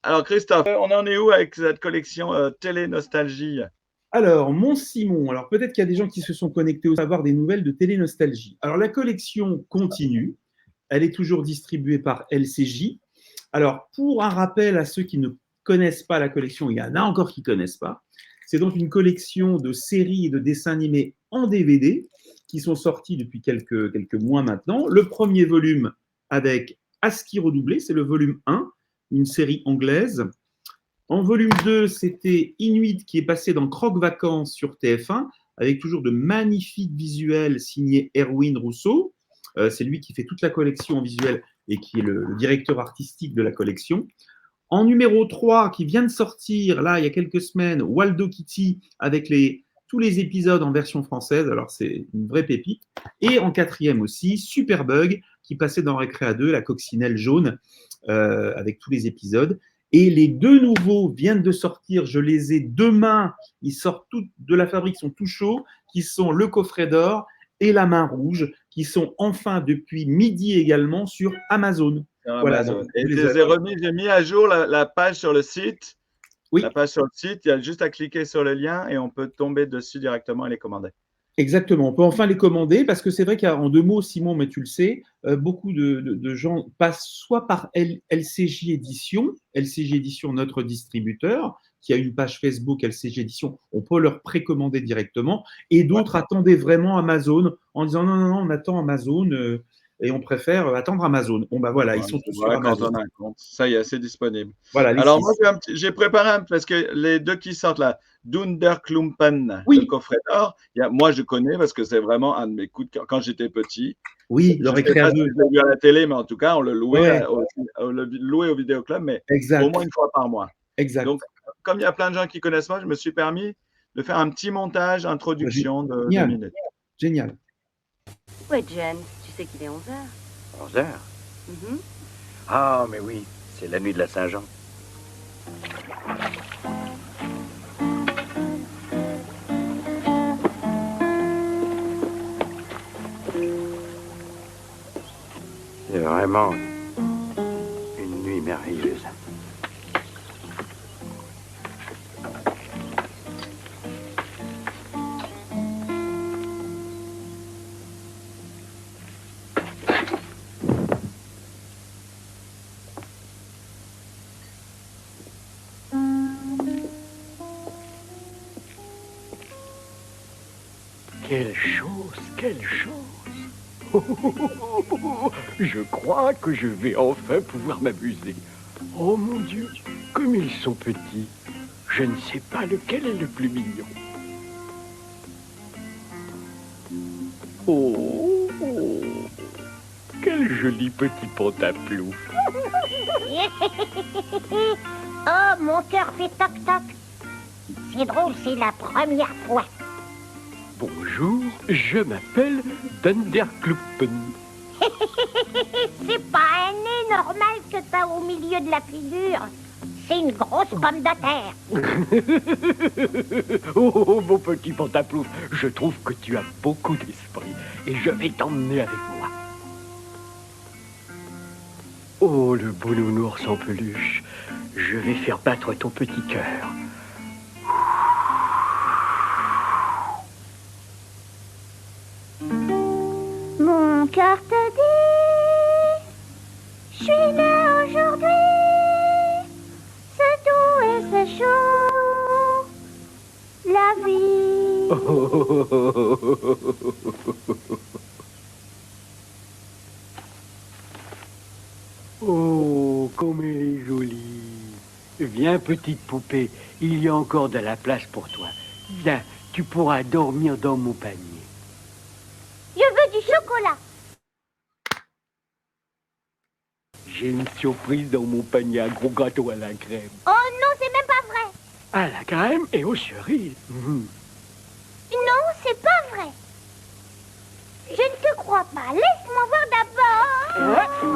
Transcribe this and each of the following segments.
Alors Christophe, on en est où avec cette collection Télé Nostalgie? Alors, mon Simon, alors peut-être qu'il y a des gens qui se sont connectés au savoir des nouvelles de Télé Nostalgie. Alors, la collection continue. Elle est toujours distribuée par LCJ. Alors, pour un rappel à ceux qui ne connaissent pas la collection, il y en a encore qui ne connaissent pas. C'est donc une collection de séries et de dessins animés en DVD qui sont sortis depuis quelques mois maintenant. Le premier volume avec ASCII redoublé, c'est le volume 1, une série anglaise. En volume 2, c'était Inuit qui est passé dans Croque Vacances sur TF1 avec toujours de magnifiques visuels signés Erwin Rousseau. C'est lui qui fait toute la collection en visuel et qui est le directeur artistique de la collection. En numéro 3, qui vient de sortir, là, il y a quelques semaines, Waldo Kitty, avec tous les épisodes en version française. Alors, c'est une vraie pépite. Et en quatrième aussi, Superbug, qui passait dans Récréa 2, la coccinelle jaune, avec tous les épisodes. Et les deux nouveaux viennent de sortir, je les ai demain, ils sortent de la fabrique, sont tout chauds, qui sont Le Coffret d'Or et La Main Rouge, qui sont enfin depuis midi également sur Amazon. Sur Voilà, donc Amazon. vous Et je les les avez. ai remis, j'ai mis à jour la page sur le site. La Oui, page sur le site, il y a juste à cliquer sur le lien et on peut tomber dessus directement et les commander. exactement. On peut enfin les commander parce que c'est vrai qu'en deux mots, Simon, mais tu le sais, beaucoup de gens passent soit par LCJ Édition, LCJ Édition, notre distributeur, qui a une page Facebook LCJ Édition, on peut leur précommander directement, et Ouais. d'autres attendaient vraiment Amazon en disant non, non, non, on attend Amazon et on préfère attendre Amazon. Bon, ben voilà, ils Ouais, sont tous sur voilà, quand Amazon. on a un compte. Ça y est, c'est disponible. Voilà, les Alors moi, six. j'ai préparé parce que les deux qui sortent là, Dunderklumpen, le Oui, coffret d'or, moi je connais parce que c'est vraiment un de mes coups de cœur quand j'étais petit. oui, le Je ne sais récréa pas si 2. je l'ai vu à la télé, mais en tout cas, on le Ouais, louait, ouais, le louait au vidéoclub, mais au moins exact, une fois par mois. Donc, exact. comme il y a plein de gens qui connaissent pas, je me suis permis de faire un petit montage, introduction de 2 Génial, minutes. génial. Ouais, Jen, tu sais qu'il est 11 heures. 11 heures. Mhm. Ah, mais oui, c'est la nuit de la Saint-Jean. C'est vraiment une nuit merveilleuse. Quelle chose, quelle chose. Je crois que je vais enfin pouvoir m'amuser. Oh mon Dieu, comme ils sont petits. Je ne sais pas lequel est le plus mignon. Oh, oh, quel joli petit pantaplouf. Oh, mon cœur fait toc-toc. C'est drôle, c'est la première fois. Bonjour, je m'appelle Dunderkluppen. C'est pas un nez normal que t'as au milieu de la figure. C'est une grosse pomme de terre. Oh, mon petit pantaplouf, je trouve que tu as beaucoup d'esprit et je vais t'emmener avec moi. Oh, le beau nounours en peluche, je vais faire battre ton petit cœur. Mon cœur te dit, je suis né aujourd'hui. C'est doux et c'est chaud, la vie. Oh, comme elle est jolie. Viens, petite poupée, il y a encore de la place pour toi. Viens, tu pourras dormir dans mon panier. Je veux du chocolat. J'ai une surprise dans mon panier, un gros gâteau à la crème. Oh non, c'est même pas vrai. À la crème et aux cerises. Non, c'est pas vrai. Je ne te crois pas. Laisse-moi voir d'abord.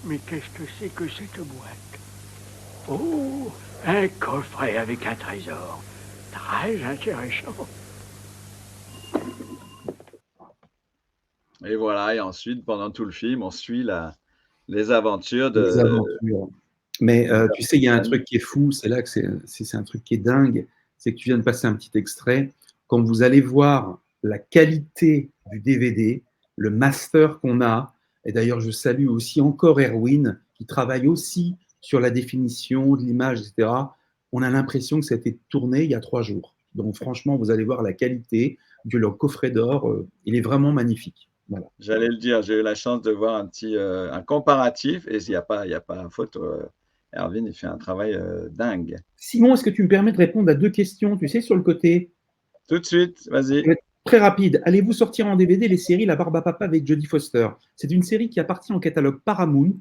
Mais qu'est-ce que c'est que cette boîte? Oh, un coffret avec un trésor. Très intéressant. Et voilà, et ensuite, pendant tout le film, on suit les aventures Les de aventures. Mais tu sais, il y a un truc qui est fou, c'est là que c'est un truc qui est dingue, c'est que tu viens de passer un petit extrait. Quand vous allez voir la qualité du DVD, le master qu'on a, et d'ailleurs je salue aussi encore Erwin, qui travaille aussi sur la définition de l'image, etc. On a l'impression que ça a été tourné il y a 3 jours. Donc franchement, vous allez voir la qualité du coffret d'or, il est vraiment magnifique. Voilà. J'allais le dire, j'ai eu la chance de voir un comparatif et il y a pas photo. Erwin, il fait un travail dingue. Simon, est-ce que tu me permets de répondre à 2 questions, tu sais, sur le côté? Tout de suite, vas-y. Ça va être très rapide. Allez-vous sortir en DVD les séries La Barbe à Papa avec Jodie Foster? C'est une série qui appartient au catalogue Paramount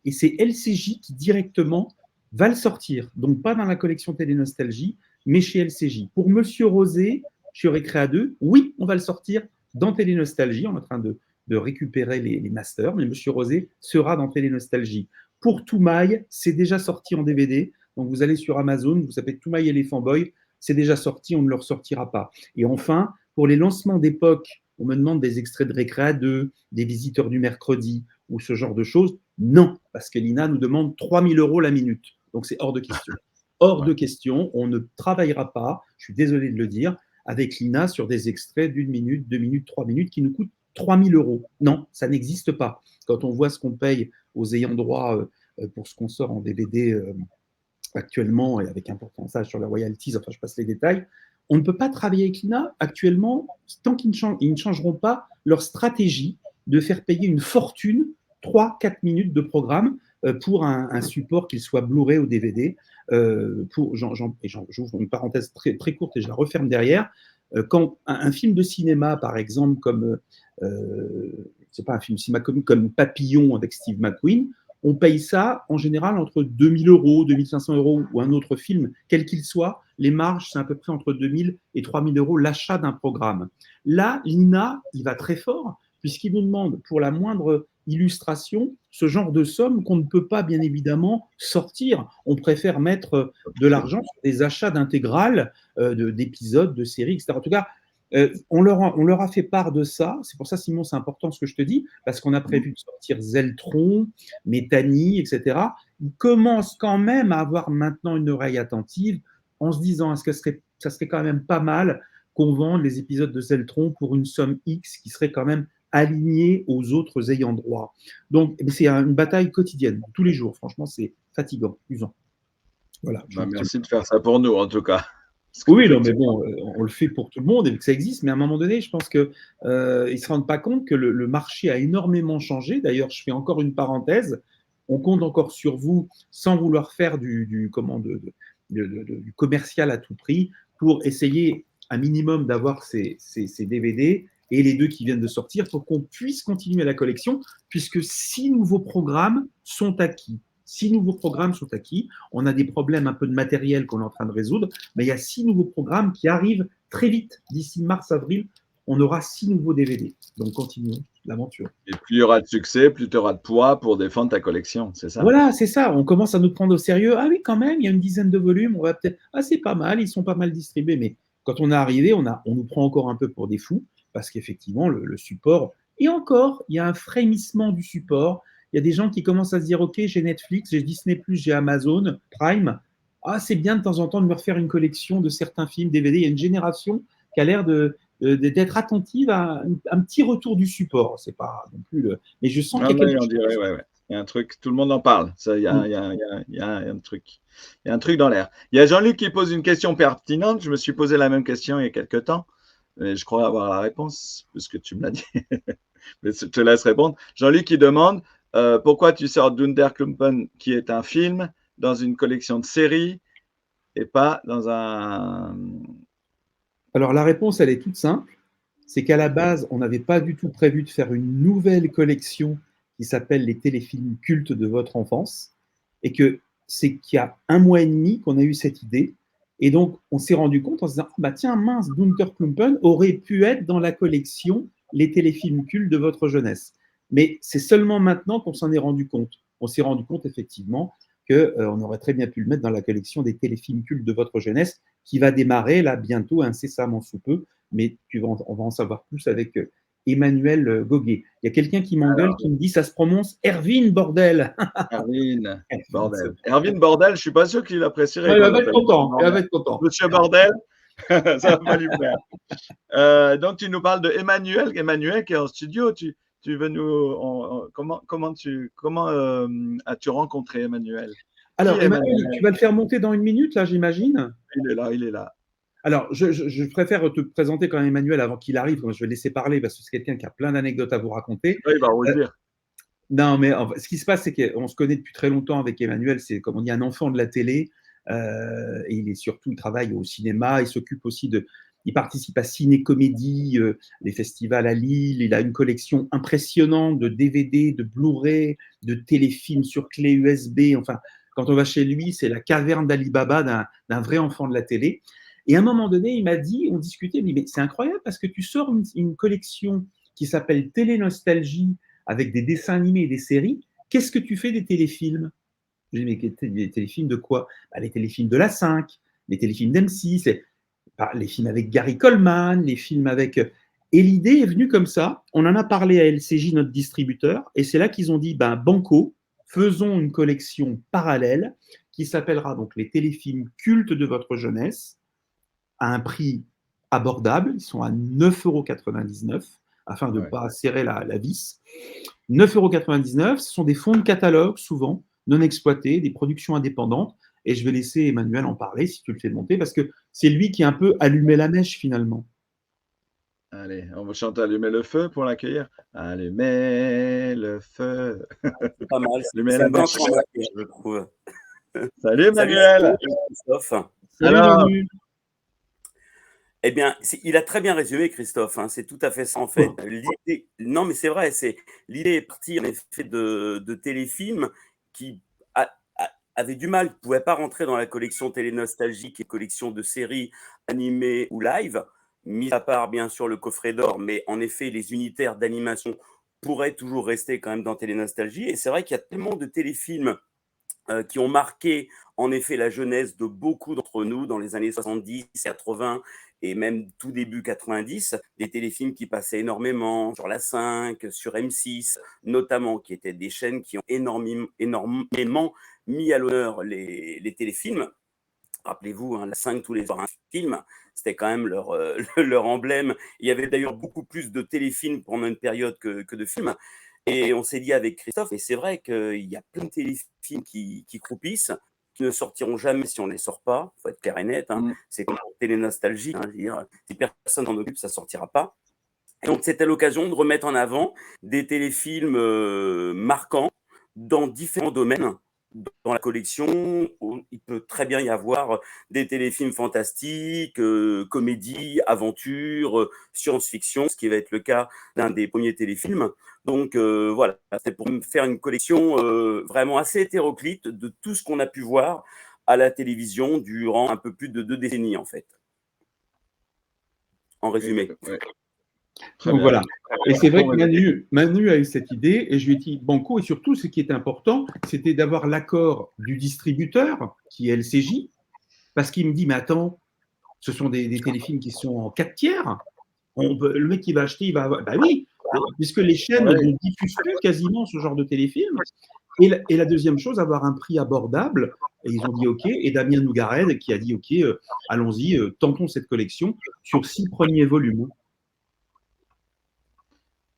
et c'est LCJ qui directement va le sortir. Donc pas dans la collection Télé Nostalgie, mais chez LCJ. Pour Monsieur Rosé, chez Récréa 2, oui, on va le sortir dans Télé Nostalgie. On est en train de récupérer les masters, mais Monsieur Rosé sera dans Télé Nostalgie. Pour Toumaï, c'est déjà sorti en DVD. Donc vous allez sur Amazon, vous tapez Toumaï Elephant Boy, c'est déjà sorti, on ne le ressortira pas. Et enfin, pour les lancements d'époque, on me demande des extraits de Récréa 2, des visiteurs du mercredi ou ce genre de choses. Non, parce que l'INA nous demande 3 000 € la minute. Donc c'est hors de question. Hors de question, on ne travaillera pas, je suis désolé de le dire, avec l'INA sur des extraits d'1 minute, 2 minutes, 3 minutes qui nous coûtent 3 000 €. Non, ça n'existe pas. Quand on voit ce qu'on paye aux ayants droit pour ce qu'on sort en DVD actuellement, et avec un pourcentage sur les royalties, enfin je passe les détails, on ne peut pas travailler avec l'INA actuellement tant qu'ils ne changeront pas leur stratégie de faire payer une fortune, 3-4 minutes de programme pour un support, qu'il soit Blu-ray ou DVD. J'ouvre une parenthèse très, très courte et je la referme derrière. Quand un film de cinéma, par exemple, comme c'est pas un film cinéma comme Papillon avec Steve McQueen, on paye ça en général entre 2 000 €, 2 500 € ou un autre film, quel qu'il soit. Les marges, c'est à peu près entre 2 000 et 3 000 € l'achat d'un programme. Là, l'INA, il va très fort, puisqu'il nous demande pour la moindre illustration ce genre de somme qu'on ne peut pas, bien évidemment, sortir. On préfère mettre de l'argent sur des achats d'intégrales, d'épisodes, de séries, etc. En tout cas, on leur a fait part de ça. C'est pour ça, Simon, c'est important ce que je te dis, parce qu'on a prévu de sortir Zeltron, Métanie, etc. Ils commencent quand même à avoir maintenant une oreille attentive en se disant, est-ce que ça serait quand même pas mal qu'on vende les épisodes de Zeltron pour une somme X qui serait quand même alignée aux autres ayants droit. Donc, c'est une bataille quotidienne, tous les jours. Franchement, c'est fatigant, usant. Voilà. Merci de faire ça pour nous, en tout cas. Oui, non, mais bon, on le fait pour tout le monde et que ça existe, mais à un moment donné, je pense qu'ils ne se rendent pas compte que le marché a énormément changé. D'ailleurs, je fais encore une parenthèse. On compte encore sur vous, sans vouloir faire du commercial à tout prix, pour essayer un minimum d'avoir ces DVD et les 2 qui viennent de sortir pour qu'on puisse continuer la collection, puisque 6 nouveaux programmes sont acquis. 6 nouveaux programmes sont acquis. On a des problèmes un peu de matériel qu'on est en train de résoudre, mais il y a 6 nouveaux programmes qui arrivent très vite. D'ici mars-avril, on aura 6 nouveaux DVD. Donc, continuons l'aventure. Et plus il y aura de succès, plus tu auras de poids pour défendre ta collection, c'est ça? Voilà, c'est ça. On commence à nous prendre au sérieux. Ah oui, quand même, il y a une dizaine de volumes. On va peut-être. Ah, c'est pas mal, ils sont pas mal distribués. Mais quand on est arrivé, on nous prend encore un peu pour des fous, parce qu'effectivement, le support. Et encore, il y a un frémissement du support. Il y a des gens qui commencent à se dire, OK, j'ai Netflix, j'ai Disney+, j'ai Amazon Prime. Ah, c'est bien de temps en temps de me refaire une collection de certains films DVD. Il y a une génération qui a l'air d'être attentive à un petit retour du support. C'est pas non plus mais je sens qu'il y a quelque chose. Ouais. Il y a un truc, tout le monde en parle. Ça, il y a un truc. Il y a un truc dans l'air. Il y a Jean-Luc qui pose une question pertinente. Je me suis posé la même question il y a quelques temps. Mais je crois avoir la réponse, puisque tu me l'as dit. Mais je te laisse répondre. Jean-Luc qui demande pourquoi tu sors Dunderklumpen, qui est un film, dans une collection de séries et pas dans un… Alors la réponse, elle est toute simple. C'est qu'à la base, on n'avait pas du tout prévu de faire une nouvelle collection qui s'appelle les téléfilms cultes de votre enfance. Et que c'est qu'il y a 1 mois et demi qu'on a eu cette idée. Et donc, on s'est rendu compte en se disant, bah tiens, mince, Dunderklumpen aurait pu être dans la collection les téléfilms cultes de votre jeunesse. Mais c'est seulement maintenant qu'on s'en est rendu compte. On s'est rendu compte effectivement qu'on aurait très bien pu le mettre dans la collection des téléfilms cultes de votre jeunesse qui va démarrer là bientôt, incessamment sous peu. Mais on va en savoir plus avec Emmanuel Goguet. Il y a quelqu'un qui m'engueule, qui me dit ça se prononce Erwin, bordel. Erwin, bordel. Erwin Bordel, je ne suis pas sûr qu'il apprécierait. Ouais, il qu'on va être l'appelle content. Il Bordel. va être content. Monsieur Bordel, ça va pas lui plaire. Donc, tu nous parles de Emmanuel qui est en studio. Tu veux nous. Comment as-tu rencontré Emmanuel? Alors, Qui est Emmanuel, Emmanuel tu vas le faire monter dans une minute, là, j'imagine. Il est là. Alors, je préfère te présenter quand même Emmanuel avant qu'il arrive. Je vais le laisser parler parce que c'est quelqu'un qui a plein d'anecdotes à vous raconter. Oui, il va rougir. Non, mais ce qui se passe, c'est qu'on se connaît depuis très longtemps avec Emmanuel. C'est, comme on dit, un enfant de la télé. Et il travaille au cinéma. Il s'occupe aussi il participe à Ciné-Comédie, les festivals à Lille. Il a une collection impressionnante de DVD, de Blu-ray, de téléfilms sur clé USB. Enfin, quand on va chez lui, c'est la caverne d'Ali Baba d'un vrai enfant de la télé. Et à un moment donné, il m'a dit, on discutait, il me dit, mais c'est incroyable parce que tu sors une collection qui s'appelle Télé Nostalgie avec des dessins animés et des séries. Qu'est-ce que tu fais des téléfilms? Je lui ai dit, mais des téléfilms de quoi? Les téléfilms de la 5, les téléfilms d'M6, les films avec Gary Coleman, les films avec… Et l'idée est venue comme ça. On en a parlé à LCJ, notre distributeur, et c'est là qu'ils ont dit, banco, faisons une collection parallèle qui s'appellera donc les téléfilms cultes de votre jeunesse, à un prix abordable. Ils sont à 9,99 € afin de ne pas serrer la vis. 9,99 €, ce sont des fonds de catalogue, souvent non exploités, des productions indépendantes. Et je vais laisser Emmanuel en parler si tu le fais monter, parce que c'est lui qui a un peu allumé la mèche finalement. Allez, on va chanter Allumer le feu pour l'accueillir. Allumer le feu. C'est pas mal. Allumer C'est la une bonne mèche. remarque, je trouve. Salut Emmanuel. Salut Christophe. Salut Alors, Manu. Eh bien, il a très bien résumé, Christophe. C'est tout à fait ça, en fait. Non, mais c'est vrai. L'idée est partie, en effet, de téléfilms qui avaient du mal, ne pouvaient pas rentrer dans la collection Télé Nostalgie, qui est collection de séries animées ou live, mis à part, bien sûr, le coffret d'or. Mais en effet, les unitaires d'animation pourraient toujours rester quand même dans Télé Nostalgie. Et c'est vrai qu'il y a tellement de téléfilms qui ont marqué en effet la jeunesse de beaucoup d'entre nous dans les années 70, 80 et même tout début 90, des téléfilms qui passaient énormément sur la 5, sur M6 notamment, qui étaient des chaînes qui ont énormément mis à l'honneur les téléfilms. Rappelez-vous, la 5 tous les soirs un film, c'était quand même leur emblème. Il y avait d'ailleurs beaucoup plus de téléfilms pendant une période que de films. Et on s'est dit avec Christophe, et c'est vrai qu'il y a plein de téléfilms qui croupissent, qui ne sortiront jamais si on ne les sort pas. Il faut être clair et net. C'est comme Télé Nostalgie. Si personne n'en occupe, ça ne sortira pas. Et donc, c'était l'occasion de remettre en avant des téléfilms marquants dans différents domaines. Dans la collection, il peut très bien y avoir des téléfilms fantastiques, comédie, aventure, science-fiction, ce qui va être le cas d'un des premiers téléfilms. Donc voilà, c'est pour faire une collection vraiment assez hétéroclite de tout ce qu'on a pu voir à la télévision durant un peu plus de 2 décennies en fait. En résumé. Ouais. Donc voilà. Et c'est vrai que Manu a eu cette idée et je lui ai dit banco, et surtout ce qui est important, c'était d'avoir l'accord du distributeur qui est LCJ, parce qu'il me dit mais attends, ce sont des téléfilms qui sont en 4/3. Le mec qui va acheter, il va avoir… oui, puisque les chaînes ne diffusent plus quasiment ce genre de téléfilms. Et la deuxième chose, avoir un prix abordable. Et ils ont dit OK. Et Damien Nougared qui a dit OK, allons-y, tentons cette collection sur 6 premiers volumes.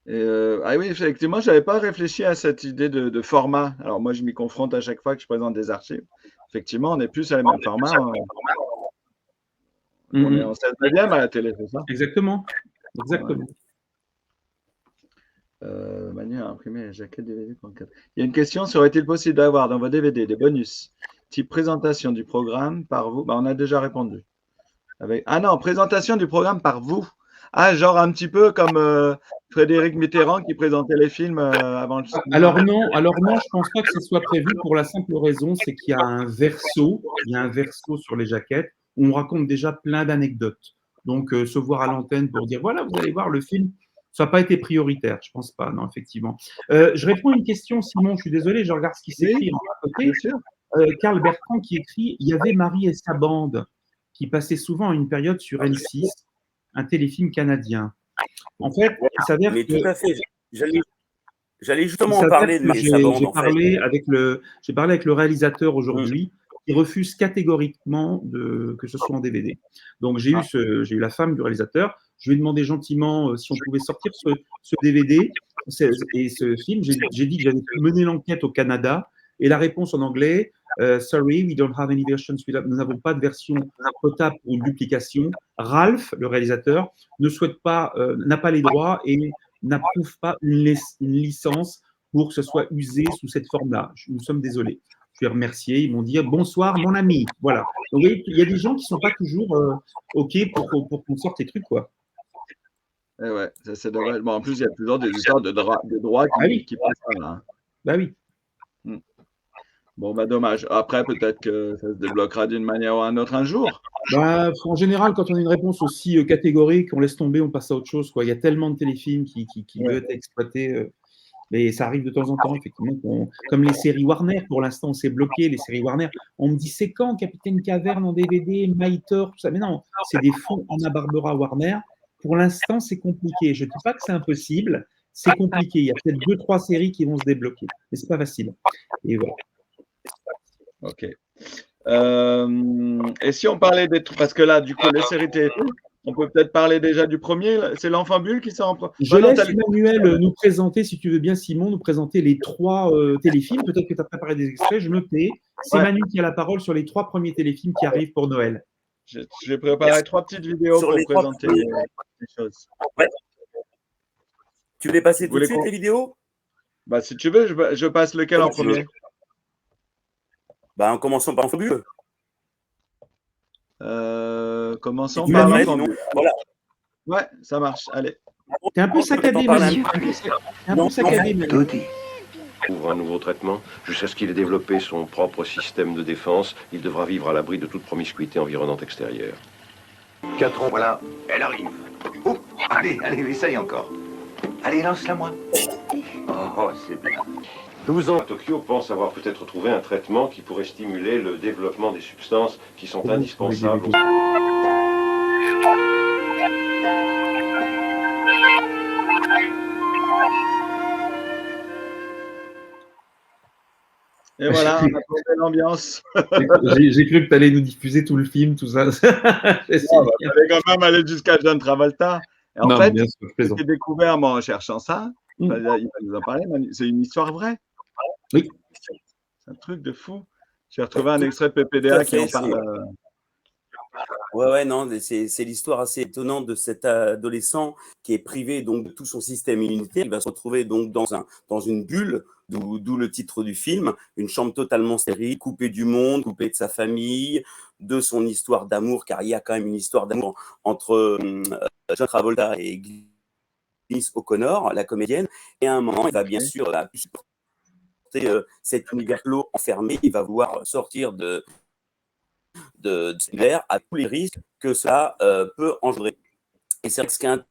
Oui, effectivement, je n'avais pas réfléchi à cette idée de format. Alors moi, je m'y confronte à chaque fois que je présente des archives. Effectivement, on est plus à la même format. On est en 16e à la télé, c'est ça? Exactement. Manu a imprimé la jaquette DVD 34. Il y a une question, serait-il possible d'avoir dans vos DVD des bonus type présentation du programme par vous? On a déjà répondu. Présentation du programme par vous. Genre un petit peu comme Frédéric Mitterrand qui présentait les films avant le cinéma. Alors non, je pense pas que ce soit prévu pour la simple raison, c'est qu'il y a un verso sur les jaquettes où on raconte déjà plein d'anecdotes. Donc se voir à l'antenne pour dire voilà, vous allez voir le film, ça n'a pas été prioritaire, je pense pas, non, effectivement. Je réponds à une question, Simon, je suis désolé, je regarde ce qui s'écrit à côté. Karl Bertrand qui écrit, il y avait Marie et sa bande qui passait souvent à une période sur M6, un téléfilm canadien. En fait, il s'avère Mais que tout à fait. J'allais il justement en s'avère parler de que Marissa Bond, j'ai en fait. parlé avec le réalisateur Mm. aujourd'hui qui refuse catégoriquement que ce soit en DVD. Donc j'ai eu la femme du réalisateur. Je lui ai demandé gentiment si on pouvait sortir ce DVD et ce film. J'ai dit que j'avais mené l'enquête au Canada et la réponse en anglais, sorry, we don't have any versions. Nous n'avons pas de version potable pour une duplication. Ralph, le réalisateur, n'a pas les droits et n'approuve pas une licence pour que ce soit usé sous cette forme-là. Nous sommes désolés. Je les ai remerciés. Ils m'ont dit bonsoir, mon ami. Voilà. Donc, vous voyez, il y a des gens qui ne sont pas toujours OK pour qu'on sorte les trucs, quoi. Et ouais, c'est dommage. Bon, en plus, il y a toujours des histoires de droit qui passent par là. Hein. Bah oui. Bon, bah dommage. Après, peut-être que ça se débloquera d'une manière ou d'une autre un jour. Bah, en général, quand on a une réponse aussi catégorique, on laisse tomber, on passe à autre chose, quoi. Il y a tellement de téléfilms qui doivent être exploités. Mais ça arrive de temps en temps, effectivement. Comme les séries Warner, pour l'instant, on s'est bloqué. Les séries Warner, on me dit c'est quand Capitaine Caverne en DVD, Mythor, tout ça. Mais non, c'est des fonds Hanna-Barbera Warner. Pour l'instant, c'est compliqué. Je ne dis pas que c'est impossible, c'est compliqué. Il y a peut-être 2-3 séries qui vont se débloquer, mais c'est pas facile. Et voilà. Ok. Et si on parlait des trucs, parce que là, du coup, les séries télé, on peut peut-être parler déjà du premier. C'est l'Enfant Bulle qui sort en premier. Je laisse Emmanuel nous présenter, si tu veux bien, Simon, nous présenter les 3 téléfilms. Peut-être que tu as préparé des extraits, je me tais. C'est Manu qui a la parole sur les 3 premiers téléfilms qui arrivent pour Noël. J'ai préparé 3 petites vidéos Sur pour les présenter les choses. Ouais. Tu voulais passer tout de suite les vidéos? Bah, si tu veux, je passe lequel en premier? Bah, en commençant par Enfant Bulle. Commençons par l'Enfant Bulle. Voilà. Ouais, ça marche. Allez. T'es un peu saccadé, Manu. Un peu saccadé, Manu. Ouvre un nouveau traitement. Jusqu'à ce qu'il ait développé son propre système de défense, il devra vivre à l'abri de toute promiscuité environnante extérieure. 4 ans. Voilà, elle arrive. Oh, allez, essaye encore. Allez, lance-la moi. Oh, c'est bien. 12 ans à Tokyo pense avoir peut-être trouvé un traitement qui pourrait stimuler le développement des substances qui sont indispensables. Et voilà, on a trouvé l'ambiance. J'ai cru que tu allais nous diffuser tout le film, tout ça. Il fallait quand même aller jusqu'à John Travolta. Et en fait, j'ai découvert moi, en cherchant ça, il va nous en parler, c'est une histoire vraie. Oui. C'est un truc de fou. J'ai retrouvé un extrait de PPDA qui en parle. Ouais, non, c'est l'histoire assez étonnante de cet adolescent qui est privé donc de tout son système immunitaire. Il va se retrouver donc dans une bulle, d'où le titre du film, une chambre totalement stérile, coupée du monde, coupée de sa famille, de son histoire d'amour, car il y a quand même une histoire d'amour entre John Travolta et Glynis O'Connor, la comédienne. Et à un moment, il va bien sûr supporter cet univers clos enfermé. Il va vouloir sortir de l'univers à tous les risques que cela peut engendrer. Et c'est ce qui est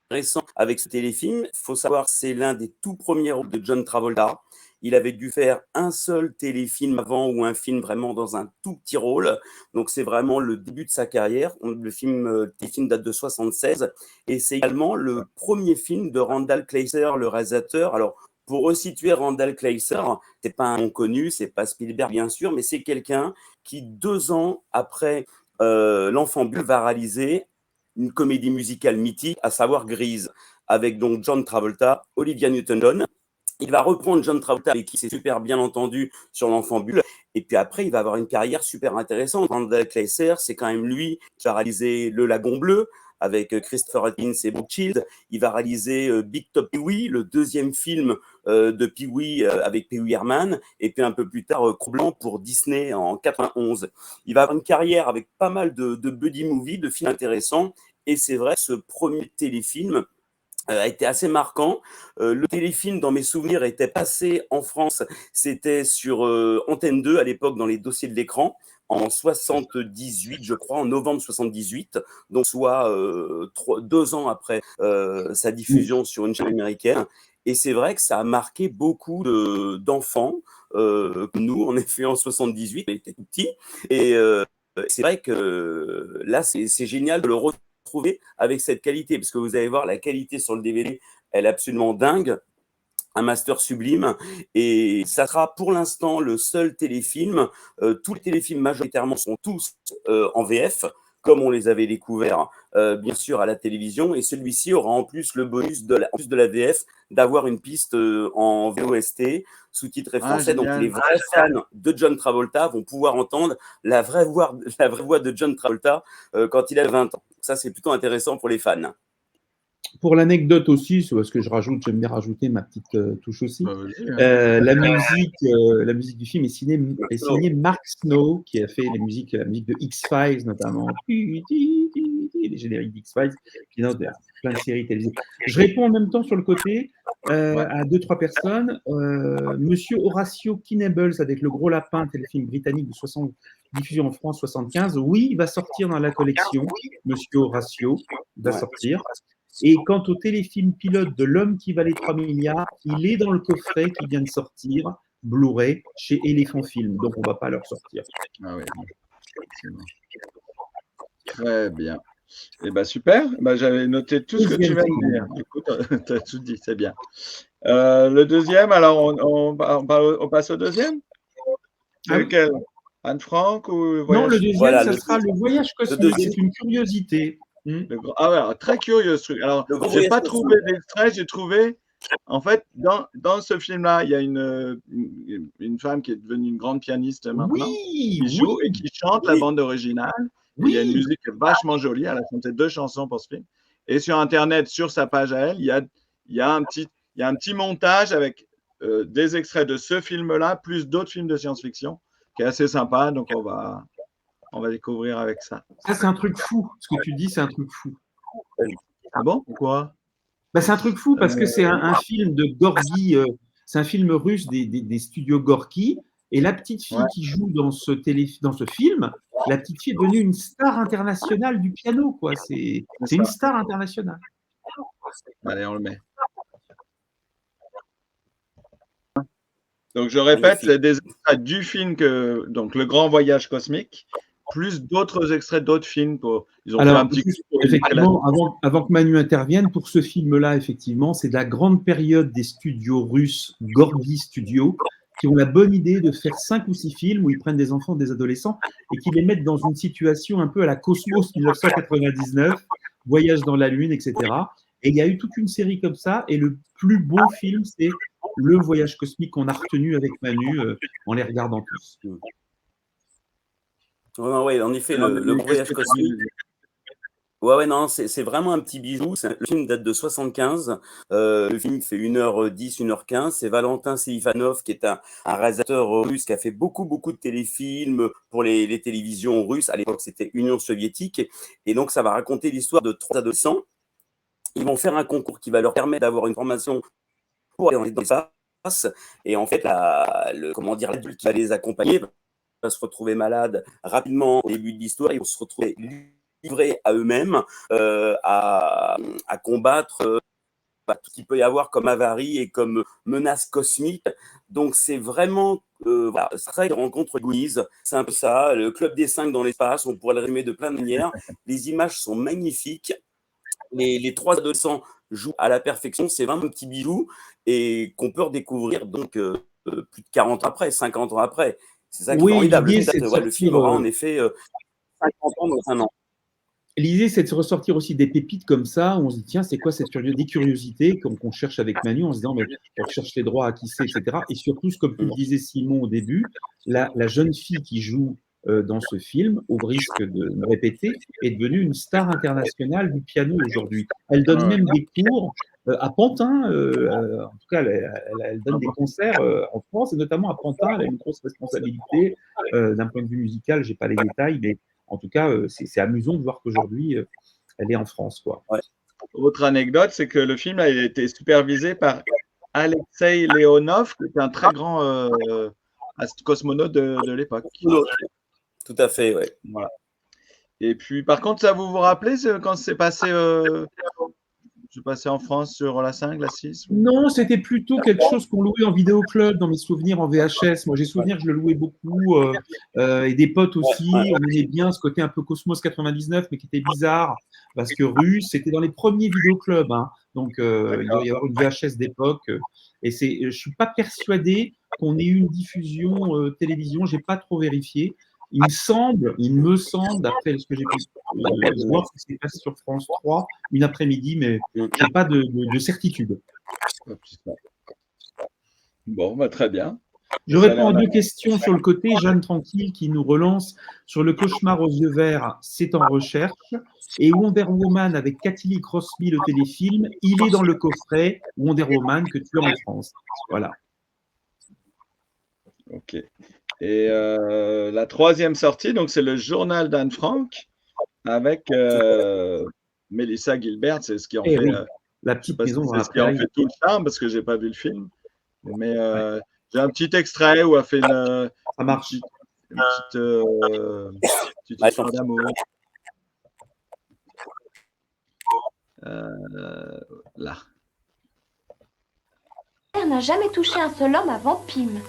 intéressant avec ce téléfilm, il faut savoir que c'est l'un des tout premiers rôles de John Travolta. Il avait dû faire un seul téléfilm avant ou un film vraiment dans un tout petit rôle. Donc c'est vraiment le début de sa carrière. Le téléfilm date de 1976 et c'est également le premier film de Randall Kleiser, le réalisateur. Alors pour resituer Randall Kleiser, c'est pas un nom connu, c'est pas Spielberg bien sûr, mais c'est quelqu'un qui 2 ans après L'Enfant Bulle va réaliser une comédie musicale mythique, à savoir Grease, avec donc John Travolta, Olivia Newton-John. Il va reprendre John Travolta, avec qui s'est super bien entendu sur L'Enfant Bulle. Et puis après, il va avoir une carrière super intéressante. Randall Kleiser, c'est quand même lui qui a réalisé Le Lagon Bleu, avec Christopher Atkins et Brooke Shields. Il va réaliser Big Top Pee-wee, le deuxième film de Pee-wee avec Pee-wee Herman, et puis un peu plus tard Cro-Blanc pour Disney en 91. Il va avoir une carrière avec pas mal de buddy movies, de films intéressants, et c'est vrai, ce premier téléfilm a été assez marquant. Le téléfilm, dans mes souvenirs, était passé en France, c'était sur Antenne 2 à l'époque dans les dossiers de l'écran, en 78, je crois, en novembre 78, donc soit 2 ans après sa diffusion sur une chaîne américaine. Et c'est vrai que ça a marqué beaucoup d'enfants, comme nous, en effet, en 78, on était tout petits. Et c'est vrai que là, c'est génial de le retrouver retrouver avec cette qualité, parce que vous allez voir, la qualité sur le DVD, elle est absolument dingue. Un master sublime, et ça sera pour l'instant le seul téléfilm. Tous les téléfilms majoritairement sont tous en VF, comme on les avait découverts bien sûr à la télévision, et celui-ci aura en plus le bonus en plus de la VF d'avoir une piste en VOST, sous-titré français. Donc les vrais fans de John Travolta vont pouvoir entendre la vraie voix de John Travolta quand il a 20 ans. Ça, c'est plutôt intéressant pour les fans. Pour l'anecdote aussi, c'est parce que j'aime bien rajouter ma petite touche aussi. La musique du film est signée Mark Snow, qui a fait la musique de X-Files notamment, les génériques d'X-Files, qui dans plein de séries télévisées. Je réponds en même temps sur le côté à 2-3 personnes. Monsieur Horatio Kinables avec Le Gros Lapin, téléfilm britannique de 60, diffusion en France 75. Oui, il va sortir dans la collection. Monsieur Horatio va sortir. Et quant au téléfilm pilote de L'Homme qui valait 3 milliards, il est dans le coffret qui vient de sortir, Blu-ray, chez Elephant Film. Donc, on ne va pas leur sortir. Ah oui. Très bien. Eh ben, super. J'avais noté tout ce que tu viens de dire. Écoute, tu as tout dit, c'est bien. Le deuxième, alors on passe au deuxième. C'est lequel? Anne-Franck ou Voyage? Non, le deuxième, ça sera Le Voyage Cosmique. C'est une curiosité. Ah ouais, alors, très curieux ce truc. Alors, je n'ai pas trouvé d'extrait, j'ai trouvé, en fait, dans ce film-là, il y a une femme qui est devenue une grande pianiste maintenant, qui joue et qui chante la bande originale. Il y a une musique vachement jolie, elle a chanté 2 chansons pour ce film. Et sur Internet, sur sa page à elle, il y a un petit montage avec des extraits de ce film-là, plus d'autres films de science-fiction, qui est assez sympa, donc on va découvrir avec ça. Ça, c'est un truc fou. Ce que tu dis, c'est un truc fou. Ah bon? Pourquoi? C'est un truc fou parce que c'est un film de Gorky. C'est un film russe des studios Gorky. Et la petite fille qui joue dans ce film, la petite fille est devenue une star internationale du piano, quoi. C'est une star internationale. Allez, on le met. Donc, je répète, c'est des extraits du film donc Le Grand Voyage Cosmique, plus d'autres extraits d'autres films. Ils ont fait un petit effectivement, avant que Manu intervienne, pour ce film-là, effectivement, c'est de la grande période des studios russes, Gorky Studios, qui ont la bonne idée de faire 5 ou 6 films où ils prennent des enfants, des adolescents, et qui les mettent dans une situation un peu à la Cosmos 1999, Voyage dans la Lune, etc. Et il y a eu toute une série comme ça, et le plus beau film, c'est Le Voyage Cosmique qu'on a retenu avec Manu en les regardant tous. Oui, en effet, le Voyage Cosmique. Ouais, non, c'est vraiment un petit bijou. Le film date de 75. Le film fait 1h10, 1h15. C'est Valentin Selifanov, qui est un réalisateur russe qui a fait beaucoup de téléfilms pour les télévisions russes. À l'époque, c'était Union soviétique. Et donc, ça va raconter l'histoire de 3 adolescents. Ils vont faire un concours qui va leur permettre d'avoir une formation pour aller dans l'espace. Et en fait, l'adulte qui va les accompagner va se retrouver malade rapidement au début de l'histoire. Ils vont se retrouver livrés à eux-mêmes à combattre tout ce qu'il peut y avoir comme avarie et comme menace cosmique. Donc, c'est vraiment Star rencontre Louise. C'est un peu ça. Le club des 5 dans l'espace, on pourrait le résumer de plein de manières. Les images sont magnifiques. Les 3 adolescents jouent à la perfection. C'est vraiment un petit bijou et qu'on peut redécouvrir donc plus de 40 ans après, 50 ans après. C'est ça qui est formidable. Le film aura en effet 50 ans dans un an. L'idée, c'est de se ressortir aussi des pépites comme ça, où on se dit, tiens, c'est quoi cette curiosité qu'on cherche avec Manu, en se disant, mais on recherche les droits à qui c'est, etc. Et surtout, comme tu le disais, Simon, au début, la jeune fille qui joue dans ce film, au risque de me répéter, est devenue une star internationale du piano aujourd'hui. Elle donne même des cours à Pantin, en tout cas, elle donne des concerts en France, et notamment à Pantin, elle a une grosse responsabilité d'un point de vue musical, je n'ai pas les détails, mais en tout cas, c'est amusant de voir qu'aujourd'hui, elle est en France, quoi. Ouais. Autre anecdote, c'est que le film a été supervisé par Alexei Leonov, qui était un très grand cosmonaute de l'époque. Tout à fait, oui. Voilà. Et puis, par contre, ça vous rappelez quand c'est passé Tu passais en France sur la 5, la 6 Non, c'était plutôt quelque chose qu'on louait en vidéoclub, dans mes souvenirs en VHS. Moi, j'ai souvenir que je le louais beaucoup, et des potes aussi. On aimait bien ce côté un peu Cosmos 99, mais qui était bizarre, parce que Russe, c'était dans les premiers vidéoclubs, hein. Donc, il doit y avoir une VHS d'époque. Et je suis pas persuadé qu'on ait eu une diffusion télévision. J'ai pas trop vérifié. Il me semble, d'après ce que j'ai pu voir, que c'est passé sur France 3 une après-midi, mais je n'ai pas de certitude. Bon, bah, très bien. Je réponds à 2 questions sur le côté. Jeanne Tranquille qui nous relance sur Le cauchemar aux yeux verts, c'est en recherche. Et Wonder Woman avec Cathy Lee Crosby, le téléfilm, il est dans le coffret Wonder Woman que tu as en France. Voilà. Ok. Et la troisième sortie, donc c'est le journal d'Anne Frank avec Melissa Gilbert. C'est ce qui en fait. Oui, la petite maison dans la ce qui en fait tout le charme parce que j'ai pas vu le film. Mais j'ai un petit extrait où elle fait une petite histoire d'amour. Là. Elle n'a jamais touché un seul homme avant Pym.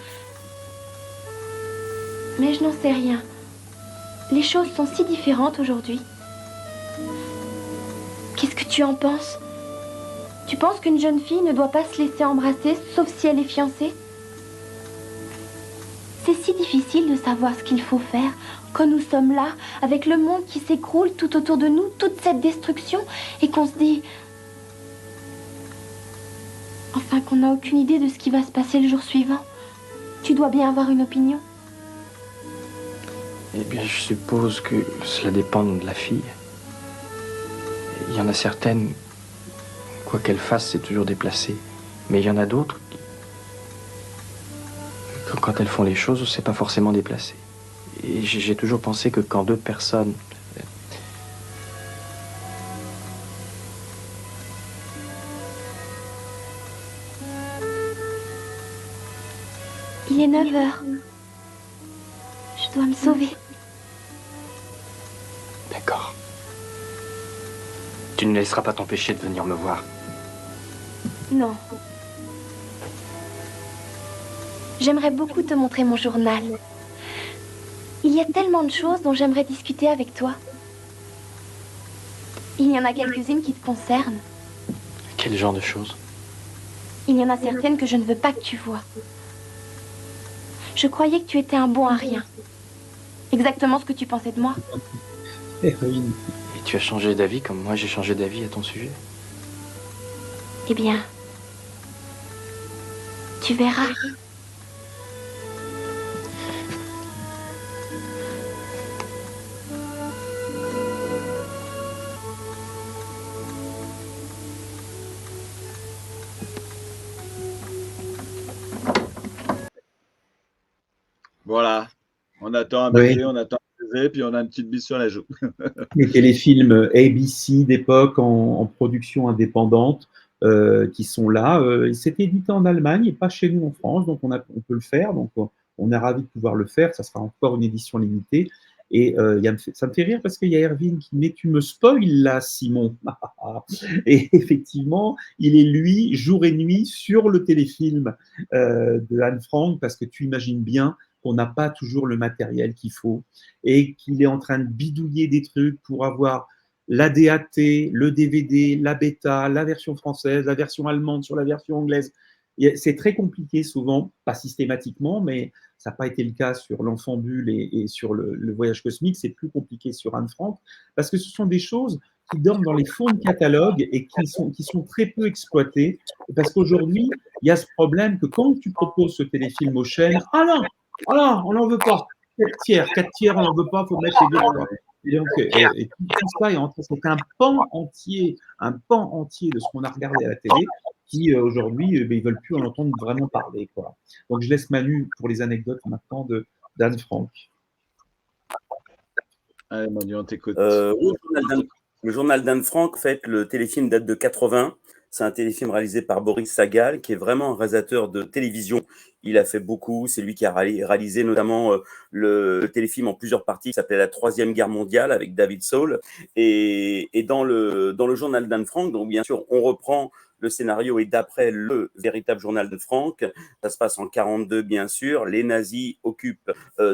Mais je n'en sais rien. Les choses sont si différentes aujourd'hui. Qu'est-ce que tu en penses? Tu penses qu'une jeune fille ne doit pas se laisser embrasser, sauf si elle est fiancée? C'est si difficile de savoir ce qu'il faut faire quand nous sommes là, avec le monde qui s'écroule tout autour de nous, toute cette destruction, et qu'on se dit... Enfin, qu'on n'a aucune idée de ce qui va se passer le jour suivant. Tu dois bien avoir une opinion. Eh bien, je suppose que cela dépend de la fille. Il y en a certaines, quoi qu'elles fassent, c'est toujours déplacé. Mais il y en a d'autres qui, quand elles font les choses, c'est pas forcément déplacé. Et j'ai toujours pensé que quand 2 personnes... Il est 9 heures. Je dois me sauver. D'accord. Tu ne laisseras pas t'empêcher de venir me voir. Non. J'aimerais beaucoup te montrer mon journal. Il y a tellement de choses dont j'aimerais discuter avec toi. Il y en a quelques-unes qui te concernent. Quel genre de choses? Il y en a certaines que je ne veux pas que tu vois. Je croyais que tu étais un bon à rien. Exactement ce que tu pensais de moi. Et tu as changé d'avis comme moi j'ai changé d'avis à ton sujet? Eh bien, tu verras. Voilà. On attend un baiser, on attend un baiser, puis on a une petite bise sur la joue. Les téléfilms ABC d'époque en production indépendante qui sont là. C'est édité en Allemagne et pas chez nous en France, donc on peut le faire. Donc on est ravis de pouvoir le faire. Ça sera encore une édition limitée. Et ça me fait rire parce qu'il y a Erwin qui dit « Tu me spoil là, Simon !» Et effectivement, il est lui, jour et nuit, sur le téléfilm de Anne Frank parce que tu imagines bien qu'on n'a pas toujours le matériel qu'il faut et qu'il est en train de bidouiller des trucs pour avoir la DAT, le DVD, la bêta, la version française, la version allemande sur la version anglaise. C'est très compliqué souvent, pas systématiquement, mais ça n'a pas été le cas sur L'Enfant Bulle et sur le Voyage Cosmique. C'est plus compliqué sur Anne Frank parce que ce sont des choses qui dorment dans les fonds de catalogue et qui sont très peu exploitées. Parce qu'aujourd'hui, il y a ce problème que quand tu proposes ce téléfilm aux chaînes, ah non, on n'en veut pas. 4 tiers, on n'en veut pas, il faut mettre les 2 quoi. Et donc, et tout ça, c'est un pan entier de ce qu'on a regardé à la télé qui aujourd'hui, ils ne veulent plus en entendre vraiment parler, quoi. Donc, je laisse Manu pour les anecdotes maintenant d'Anne Frank. Allez, Manu, on t'écoute. Le journal d'Anne Frank, en fait, le téléfilm date de 80. C'est un téléfilm réalisé par Boris Sagal, qui est vraiment un réalisateur de télévision. Il a fait beaucoup. C'est lui qui a réalisé notamment le téléfilm en plusieurs parties qui s'appelait La Troisième Guerre mondiale avec David Soul. Et dans le journal d'Anne Frank, donc bien sûr, on reprend le scénario est d'après le véritable journal de Frank. Ça se passe en 42, bien sûr. Les nazis occupent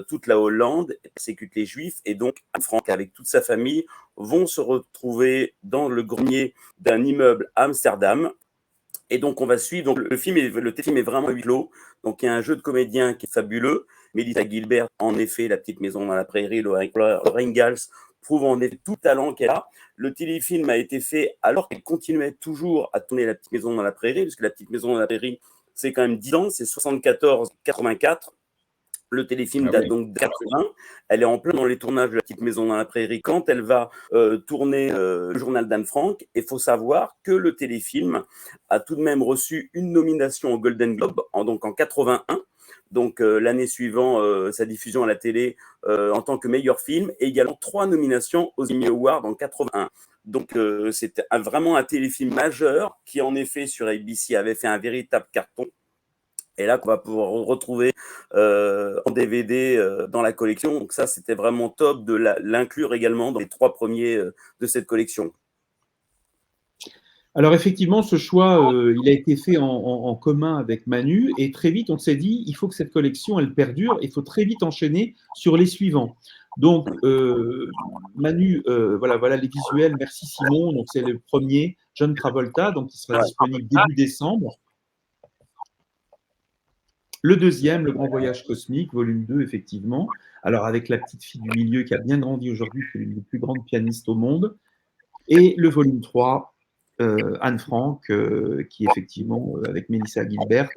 toute la Hollande, persécutent les Juifs, et donc Anne Frank, avec toute sa famille, vont se retrouver dans le grenier d'un immeuble à Amsterdam. Et donc, on va suivre. Donc, le téléfilm est vraiment huis clos. Donc, il y a un jeu de comédiens qui est fabuleux. Mélissa Gilbert, en effet, La Petite Maison dans la Prairie, Lorraine Gals, prouve en effet tout talent qu'elle a. Le téléfilm a été fait alors qu'elle continuait toujours à tourner La Petite Maison dans la Prairie, puisque La Petite Maison dans la Prairie, c'est quand même 10 ans, c'est 74-84. Le téléfilm date donc de 80. Elle est en plein dans les tournages de La Petite Maison dans la Prairie quand elle va tourner le journal d'Anne Frank. Et il faut savoir que le téléfilm a tout de même reçu une nomination au Golden Globe donc en 81. Donc l'année suivant sa diffusion à la télé en tant que meilleur film, et également 3 nominations aux Emmy Awards en 81. Donc c'était vraiment un téléfilm majeur qui en effet sur ABC avait fait un véritable carton. Et là, qu'on va pouvoir retrouver en DVD dans la collection. Donc ça, c'était vraiment top de l'inclure également dans les 3 premiers de cette collection. Alors effectivement, ce choix, il a été fait en commun avec Manu, et très vite, on s'est dit, il faut que cette collection, elle perdure, il faut très vite enchaîner sur les suivants. Donc, Manu, voilà les visuels, merci Simon, donc c'est le premier, John Travolta, donc qui sera disponible début décembre. Le deuxième, Le Grand Voyage Cosmique, volume 2, effectivement. Alors, avec la petite fille du milieu qui a bien grandi aujourd'hui, qui est l'une des plus grandes pianistes au monde. Et le volume 3, Anne Frank, qui est effectivement avec Mélissa Gilbert,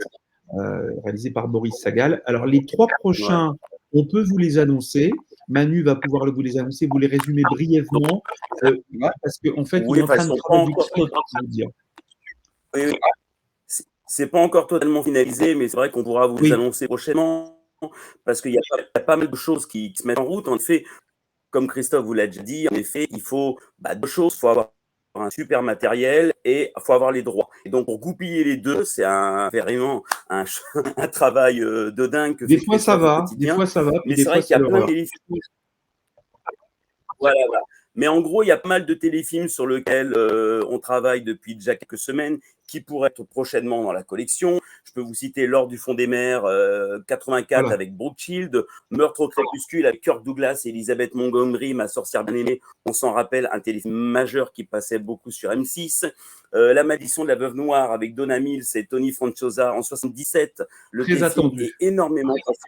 réalisé par Boris Sagal. Alors, les 3 prochains, on peut vous les annoncer. Manu va pouvoir vous les annoncer, vous les résumer brièvement, parce qu'en fait, il est en train de travailler dire. Oui. C'est pas encore totalement finalisé, mais c'est vrai qu'on pourra vous les annoncer prochainement, parce qu'il y a pas mal de choses qui se mettent en route. En effet, comme Christophe vous l'a déjà dit, en effet, il faut 2 choses. Il faut avoir un super matériel et il faut avoir les droits. Et donc, pour goupiller les deux, c'est vraiment un travail de dingue. Des fois, ça va, des fois, ça va. Mais c'est vrai qu'il y a plein de téléfilms. Voilà. Mais en gros, il y a pas mal de téléfilms sur lesquels on travaille depuis déjà quelques semaines, qui pourraient être prochainement dans la collection. Je peux vous citer L'Or du fond des mers, 84 avec Brooke Shields, Meurtre au crépuscule avec Kirk Douglas et Elizabeth Montgomery, Ma sorcière bien-aimée, on s'en rappelle, un téléfilm majeur qui passait beaucoup sur M6. La malédiction de la veuve noire avec Donna Mills et Tony Franciosa en 77. Le téléfilm est énormément passé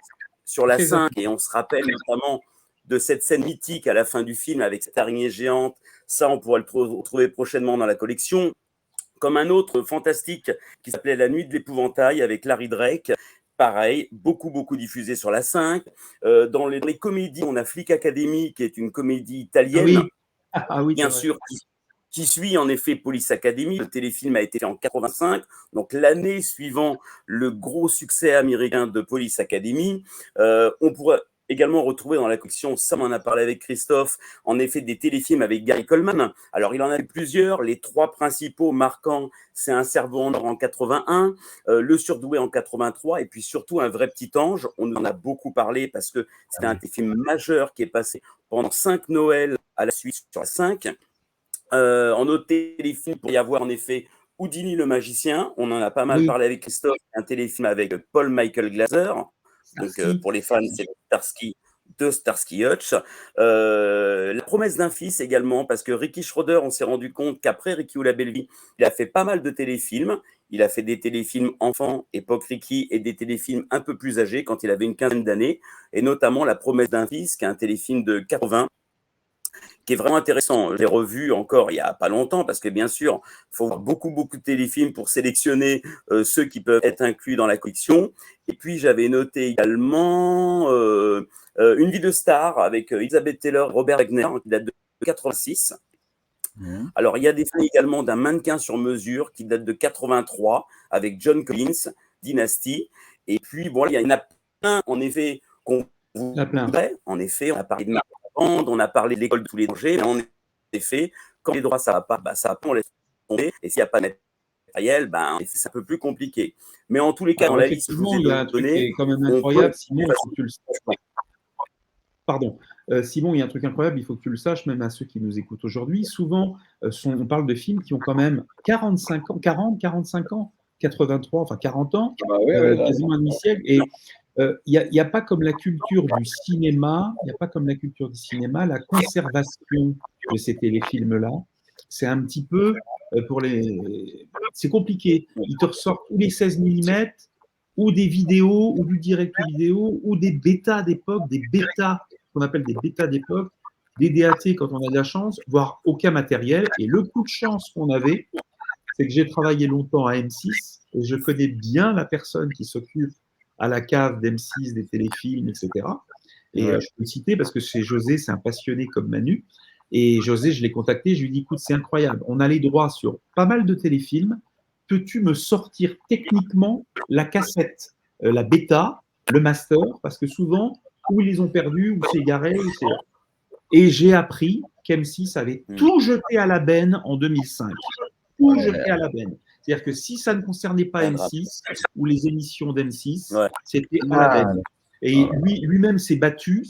sur la 5, et on se rappelle notamment de cette scène mythique à la fin du film avec cette araignée géante. Ça, on pourra le retrouver prochainement dans la collection. Comme un autre fantastique qui s'appelait La Nuit de l'épouvantail avec Larry Drake. Pareil, beaucoup diffusé sur la 5. Dans les comédies, on a Flick Academy, qui est une comédie italienne, bien sûr, qui suit en effet Police Academy. Le téléfilm a été fait en 85, donc l'année suivant le gros succès américain de Police Academy. On pourrait également retrouvé dans la collection, ça on en a parlé avec Christophe, en effet des téléfilms avec Gary Coleman. Alors il en a eu plusieurs, les 3 principaux marquants, c'est Un cerveau en or en 81, Le surdoué en 83, et puis surtout Un vrai petit ange. On en a beaucoup parlé parce que c'était un téléfilm majeur qui est passé pendant 5 Noëls à la suite sur la 5. En autre téléfilm, pour y avoir en effet Houdini le magicien, on en a pas mal parlé avec Christophe, un téléfilm avec Paul Michael Glaser. Donc, pour les fans, c'est Starsky Hutch. La promesse d'un fils également, parce que Ricky Schroeder, on s'est rendu compte qu'après Ricky ou la belle vie, il a fait pas mal de téléfilms. Il a fait des téléfilms enfants, époque Ricky, et des téléfilms un peu plus âgés quand il avait une quinzaine d'années, et notamment La promesse d'un fils, qui est un téléfilm de 80, qui est vraiment intéressant. Je l'ai revu encore il n'y a pas longtemps, parce que bien sûr, il faut voir beaucoup de téléfilms pour sélectionner ceux qui peuvent être inclus dans la collection. Et puis, j'avais noté également Une vie de star avec Elizabeth Taylor, Robert Wagner, qui date de 86. Alors, il y a des films également d'un mannequin sur mesure qui date de 83 avec John Collins, Dynasty. Et puis, bon, il y en a plein, en effet, qu'on voudrait. En effet, on a parlé de on a parlé de l'école de tous les dangers, mais en effet, quand les droits ça va pas, on laisse tomber. Et s'il n'y a pas net matériel, ben, c'est un peu plus compliqué. Mais en tous les cas, Alors, dans la liste que je effectivement, vous ai il y a un truc qui donnée, est quand même on incroyable, peut Simon, il faut que tu le saches. Pardon. Simon, il y a un truc incroyable, il faut que tu le saches, même à ceux qui nous écoutent aujourd'hui. Souvent, on parle de films qui ont quand même 45 ans, 40, 45 ans, 83, enfin 40 ans, Ah bah oui, oui, là. quasiment un demi-siècle. Et il n'y a pas comme la culture du cinéma, il n'y a pas comme la culture du cinéma, la conservation de ces téléfilms-là. C'est un petit peu pour les. C'est compliqué. Ils te ressortent ou les 16 mm, ou des vidéos, ou du direct vidéo, ou des bêtas d'époque, des bêtas, qu'on appelle des bêtas d'époque, des DAT quand on a de la chance, voire aucun matériel. Et le coup de chance qu'on avait, c'est que j'ai travaillé longtemps à M6 et je connais bien la personne qui s'occupe à la cave d'M6, des téléfilms, etc. Et Ouais. je peux le citer parce que chez José, c'est un passionné comme Manu. Et José, je l'ai contacté, je lui ai dit, écoute, c'est incroyable, on a les droits sur pas mal de téléfilms. Peux-tu me sortir techniquement la cassette, la bêta, le master? Parce que souvent, ou ils les ont perdus, ou c'est égaré, ou c'est... Et j'ai appris qu'M6 avait tout jeté à la benne en 2005. Tout jeté à la benne. C'est-à-dire que si ça ne concernait pas M6 ou les émissions d'M6, Ouais. c'était à la benne. Et lui-même s'est battu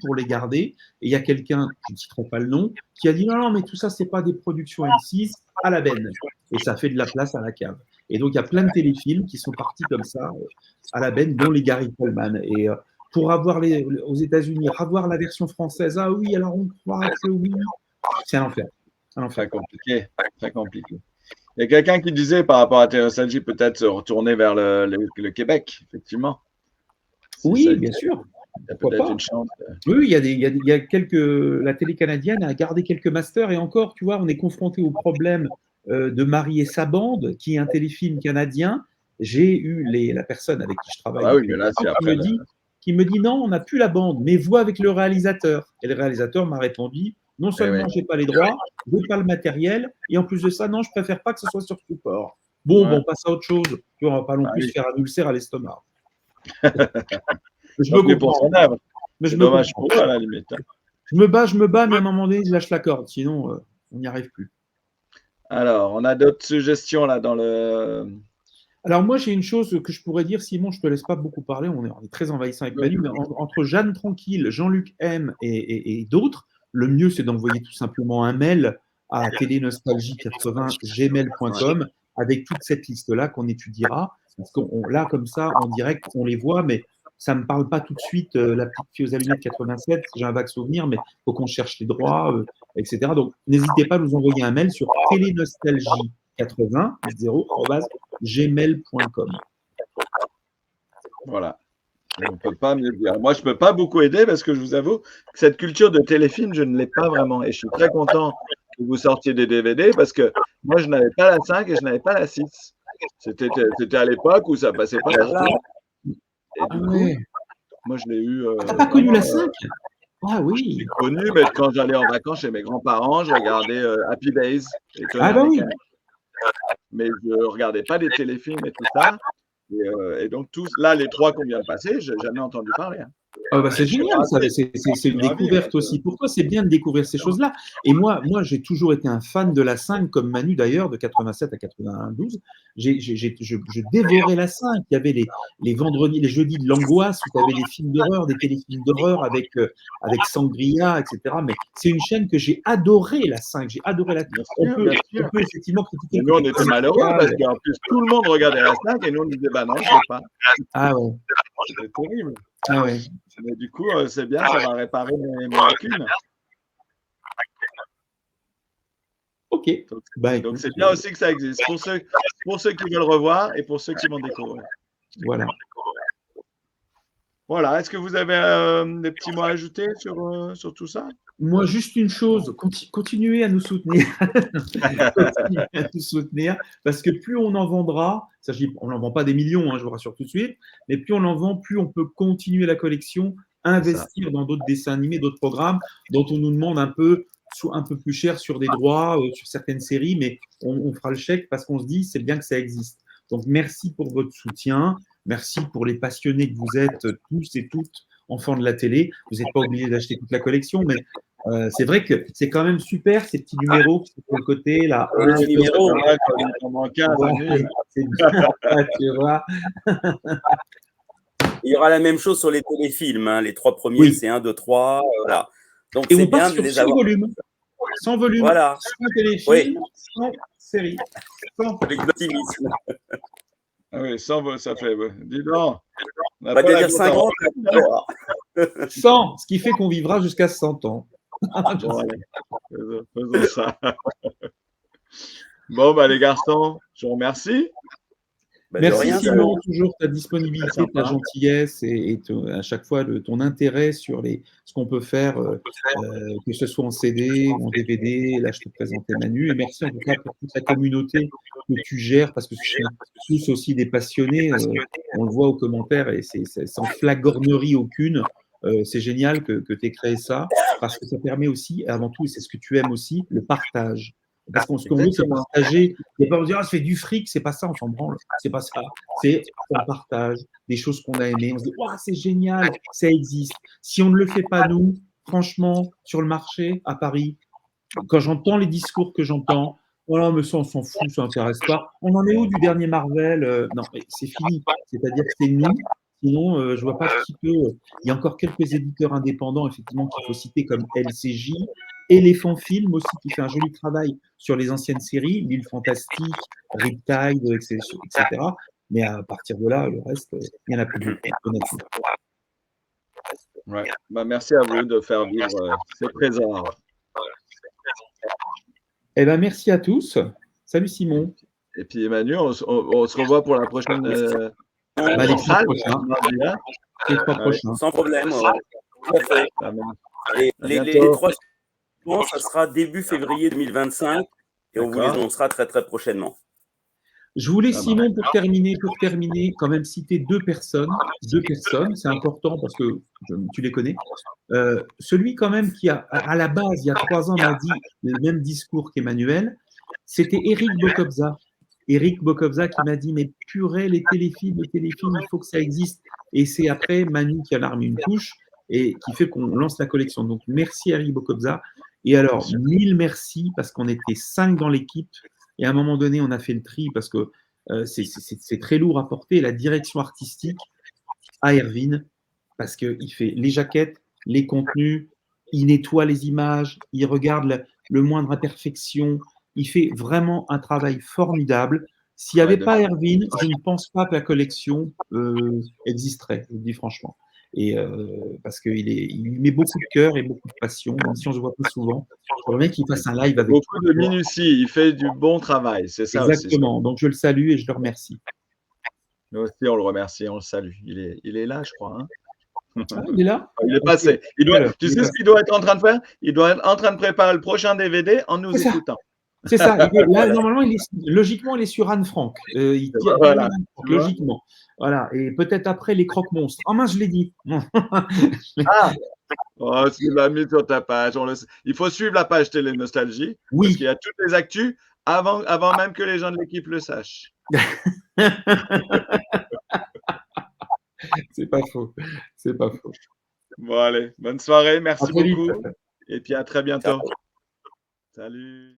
pour les garder. Et il y a quelqu'un, je ne citerai pas le nom, qui a dit non, mais tout ça, c'est pas des productions M6, à la benne. Et ça fait de la place à la cave. Et donc, il y a plein de téléfilms qui sont partis comme ça, à la benne, dont les Gary Coleman. Et pour avoir aux États-Unis, avoir la version française, ah oui, alors on croit que oui. C'est un enfer. Très compliqué. Très compliqué. Il y a quelqu'un qui disait par rapport à Télénostalgie, peut-être se retourner vers le Québec, effectivement. Oui, bien sûr. Il y a peut-être une chance. Oui, il y a quelques. La télé canadienne a gardé quelques masters et encore, tu vois, on est confronté au problème de Marie et sa bande, qui est un téléfilm canadien. J'ai eu la personne avec qui je travaille Ah oui, mais là, c'est après. Qui me dit non, on n'a plus la bande, mais vois avec le réalisateur. Et le réalisateur m'a répondu non seulement j'ai pas les droits, j'ai pas le matériel, et en plus de ça, non, je préfère pas que ce soit sur support. Bon, on passe à autre chose. Tu vois, on va pas non plus se faire un ulcère à l'estomac. Je me comprends. Mais c'est dommage pour toi, à la limite. Je me bats, mais à un moment donné, je lâche la corde. Sinon, on n'y arrive plus. Alors, on a d'autres suggestions là dans le. Alors, moi, j'ai une chose que je pourrais dire, Simon, je ne te laisse pas beaucoup parler, on est très envahissant avec Manu, mais entre Jeanne Tranquille, Jean-Luc M et d'autres, le mieux, c'est d'envoyer tout simplement un mail à télénostalgie80gmail.com avec toute cette liste-là qu'on étudiera. Parce que là, comme ça, en direct, on les voit, mais ça ne me parle pas tout de suite, la petite fille aux allumettes 87, j'ai un vague souvenir, mais il faut qu'on cherche les droits, etc. Donc, n'hésitez pas à nous envoyer un mail sur télénostalgie80@gmail.com. Voilà. On peut pas mieux dire. Moi, je ne peux pas beaucoup aider parce que je vous avoue que cette culture de téléfilm, je ne l'ai pas vraiment. Et je suis très content que vous sortiez des DVD parce que moi, je n'avais pas la 5 et je n'avais pas la 6. C'était à l'époque où ça passait pas partout. Et du coup, moi, je l'ai eu. T'as pas connu la 5? Ah oui. Je l'ai connu, mais quand j'allais en vacances chez mes grands-parents, je regardais Happy Days. Ah bah oui. Mais je ne regardais pas des téléfilms et tout ça. Et donc, tous, là, les trois qu'on vient de passer, je n'ai jamais entendu parler. Hein. Oh bah c'est génial, c'est une découverte aussi. Pour toi, c'est bien de découvrir ces choses-là. Et moi j'ai toujours été un fan de la 5, comme Manu d'ailleurs, de 87 à 92. Je dévorais la 5. Il y avait les vendredis, les jeudis de l'angoisse, où tu avais des films d'horreur, des téléfilms d'horreur avec Sangria, etc. Mais c'est une chaîne que j'ai adoré, la 5. J'ai adoré la 5. On peut effectivement critiquer. Et nous, on était malheureux parce qu'en plus, tout le monde regardait la 5 et nous, on disait, bah non, je ne sais pas. Ah ouais. C'était terrible. Ah ouais. Mais du coup, c'est bien, ça va réparer mes lacunes. Ok. Donc c'est bien aussi que ça existe. Pour ceux qui veulent revoir et pour ceux qui vont découvrir. Voilà. Voilà. Est-ce que vous avez des petits mots à ajouter sur tout ça? Moi, juste une chose, continuez à nous soutenir. Continuez à nous soutenir, parce que plus on en vendra, on n'en vend pas des millions, hein, je vous rassure tout de suite, mais plus on en vend, plus on peut continuer la collection, investir dans d'autres dessins animés, d'autres programmes dont on nous demande un peu plus cher sur des droits, sur certaines séries, mais on fera le chèque parce qu'on se dit c'est bien que ça existe. Donc, merci pour votre soutien. Merci pour les passionnés que vous êtes tous et toutes enfants de la télé. Vous n'êtes pas obligés d'acheter toute la collection, mais C'est vrai que c'est quand même super ces petits numéros qui sont sur le côté là. Oui, Petit numéro. quand il en manque un, Ouais, c'est nul. c'est bien, tu vois. Il y aura la même chose sur les téléfilms. Hein. Les 3 premiers, Oui. c'est 1, 2, 3. Voilà. Donc, Et c'est on part bien de sur les 100 avoir. volumes. 100 volumes, Voilà. 100 téléfilms, 100 séries. 100. Avec l'optimisme. Ah oui, ça fait. Dis donc, on n'a On va pas la dire goutte 50. en- 100, ce qui fait qu'on vivra jusqu'à 100 ans. Bon, allez, faisons ça. Bon, bah, les garçons, je vous remercie. Bah, de Merci rien, Simon, David. toujours ta Très disponibilité, sympa. ta gentillesse et à chaque fois ton intérêt sur ce qu'on peut faire, que ce soit en CD ou en DVD. Là, je te présente Manu. Et merci en tout cas pour toute la communauté que tu gères parce que ce sont tous aussi des passionnés. On le voit aux commentaires et c'est sans flagornerie aucune. C'est génial que tu aies créé ça parce que ça permet aussi, avant tout, et c'est ce que tu aimes aussi, le partage. Parce qu'on ce qu'on veut, c'est Exactement. partager. Il n'y a pas dire, ah, ça fait du fric, c'est pas ça, on s'en branle. C'est pas ça. C'est on partage des choses qu'on a aimées. On se dit, waouh, c'est génial, ça existe. Si on ne le fait pas nous, franchement, sur le marché à Paris, quand j'entends les discours que j'entends, voilà, mais ça, on s'en fout, ça n'intéresse pas. On en est où du dernier Marvel? Non, mais c'est fini. C'est-à-dire que c'est nous. Sinon, je vois pas qui peut. Il y a encore quelques éditeurs indépendants, effectivement, qu'il faut citer comme LCJ, Elephant Film aussi, qui fait un joli travail sur les anciennes séries, L'île Fantastique, Riptide, etc. Mais à partir de là, le reste, il n'y en a plus beaucoup, honnêtement. Ouais. Bah, merci à vous de faire vivre ces trésors. Eh ben, merci à tous. Salut Simon. Et puis, Emmanuel, on se revoit pour la prochaine Bah, les 3 salle, prochains. mardi, hein. Les 3 Ouais, prochains. Sans problème. Tout à fait. ça marche. Et À les bientôt. 3 suivants, ça sera début février 2025 et on vous les D'accord. annoncera très très prochainement. Je voulais, Ça Simon, pour terminer, quand même citer 2 personnes. 2 personnes, c'est important parce que tu les connais. Celui quand même qui à la base, il y a 3 ans, m'a dit le même discours qu'Emmanuel, c'était Eric Bokobza. Eric Bokobza qui m'a dit, mais purée, les téléfilms, il faut que ça existe. Et c'est après Manu qui en a remis une couche et qui fait qu'on lance la collection. Donc, merci Eric Bokobza. Et alors, 1000 merci parce qu'on était 5 dans l'équipe. Et à un moment donné, on a fait le tri parce que c'est très lourd à porter. La direction artistique à Erwin, parce qu'il fait les jaquettes, les contenus, il nettoie les images, il regarde le moindre imperfection. Il fait vraiment un travail formidable. S'il n'y avait pas Erwin, je ne pense pas que la collection existerait, je vous le dis franchement. Et parce qu'il met beaucoup de cœur et beaucoup de passion, même si on ne se voit pas souvent. J'aimerais bien qu'il fasse un live avec beaucoup de minutie, il fait du bon travail, c'est ça aussi. Exactement, donc je le salue et je le remercie. Nous aussi, on le remercie, on le salue. Il est là, je crois. Hein. Ah, il est là? Il est passé. Tu sais ce qu'il doit être en train de faire? Il doit être en train de préparer le prochain DVD en nous écoutant. C'est ça. Là, normalement, logiquement, il est sur Anne Frank. Il tire Voilà. Anne Frank, logiquement. Voilà. Et peut-être après les croque-monstres. Ah mince, je l'ai dit. Ah, oh, tu l'as mis sur ta page. Il faut suivre la page Télé Nostalgie. Oui. Parce qu'il y a toutes les actus avant même que les gens de l'équipe le sachent. C'est pas faux. C'est pas faux. Bon, allez, bonne soirée. Merci À très vite. beaucoup. Et puis à très bientôt. Ciao. Salut.